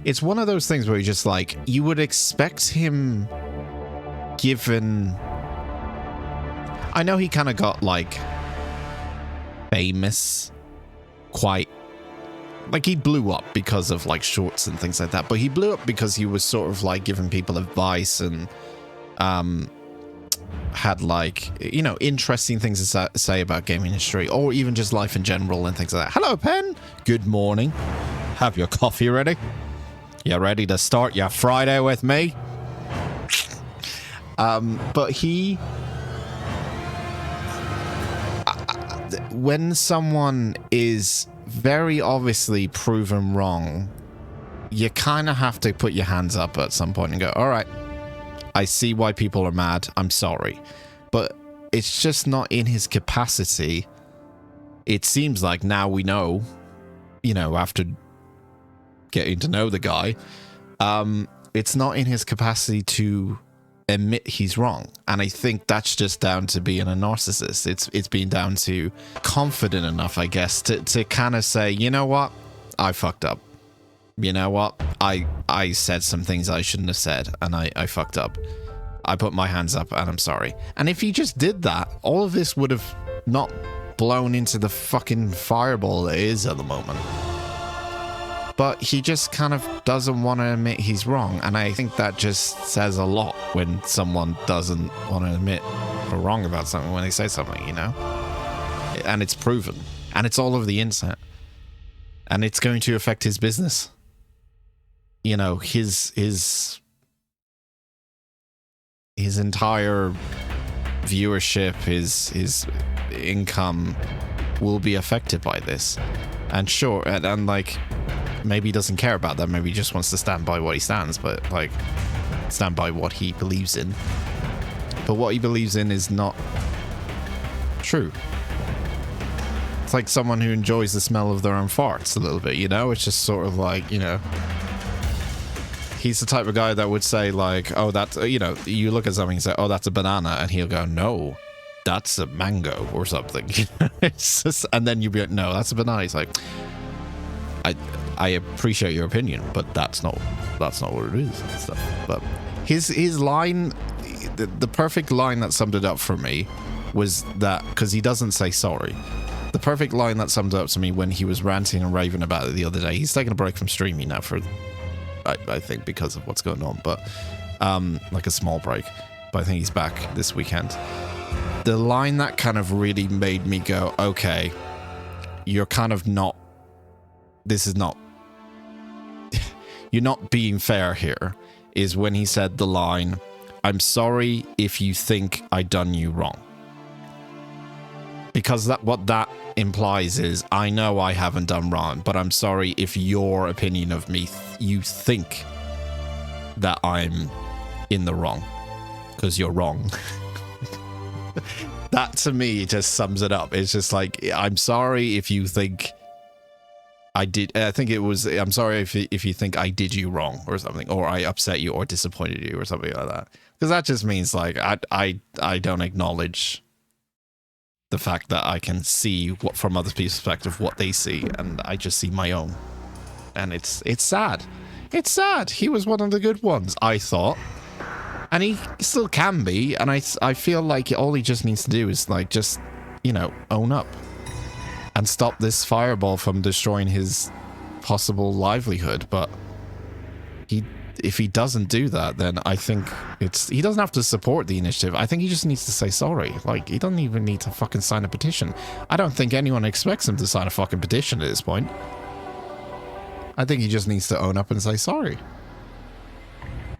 It's one of those things where you just like, you would expect him, given... I know he kind of got like famous quite... Like he blew up because of like shorts and things like that, but he blew up because he was sort of like giving people advice and had like, you know, interesting things to say about gaming history or even just life in general and things like that. Hello, Pen. Good morning. Have your coffee ready? You ready to start your Friday with me? But he... when someone is very obviously proven wrong, you kind of have to put your hands up at some point and go, all right, I see why people are mad. I'm sorry. But it's just not in his capacity. It seems like now we know, you know, after getting to know the guy, it's not in his capacity to admit he's wrong. And I think that's just down to being a narcissist. It's been down to confident enough, I guess, to kind of say, you know what, I fucked up. You know what, I said some things I shouldn't have said, and I fucked up. I put my hands up and I'm sorry. And if he just did that, all of this would have not blown into the fucking fireball it is at the moment. But he just kind of doesn't want to admit he's wrong. And I think that just says a lot when someone doesn't want to admit they're wrong about something when they say something, you know? And it's proven. And it's all over the internet. And it's going to affect his business. You know, his entire viewership, his income will be affected by this. And sure, and like... maybe he doesn't care about that. Maybe he just wants to stand by what he stands, but like stand by what he believes in. But what he believes in is not true. It's like someone who enjoys the smell of their own farts a little bit, you know? It's just sort of like, you know, he's the type of guy that would say like, oh, that's, you know, you look at something and say, oh, that's a banana. And he'll go, no, that's a mango or something. It's just, and then you'll be like, no, that's a banana. He's like, I appreciate your opinion, but that's not what it is and stuff. But his line, the perfect line that summed it up for me was that, because he doesn't say sorry. The perfect line that summed it up to me when he was ranting and raving about it the other day. He's taking a break from streaming now for, I think, because of what's going on, but like a small break. But I think he's back this weekend. The line that kind of really made me go, okay, you're kind of not. This is not. You're not being fair here, is when he said the line, I'm sorry if you think I done you wrong. Because what that implies is, I know I haven't done wrong, but I'm sorry if your opinion of me, you think that I'm in the wrong. Because you're wrong. That to me just sums it up. It's just like, I'm sorry if you think... I think it was, I'm sorry if you think I did you wrong or something, or I upset you or disappointed you or something like that. Because that just means like, I don't acknowledge the fact that I can see what from other people's perspective, what they see, and I just see my own. And it's sad. It's sad. He was one of the good ones, I thought. And he still can be, and I feel like all he just needs to do is like, just, you know, own up. And stop this fireball from destroying his possible livelihood. But if he doesn't do that, then I think he doesn't have to support the initiative. I think he just needs to say sorry. Like, he doesn't even need to fucking sign a petition. I don't think anyone expects him to sign a fucking petition at this point. I think he just needs to own up and say sorry.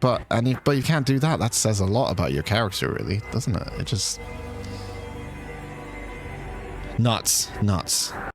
But you can't do that. That says a lot about your character, really, doesn't it? It just... Nuts.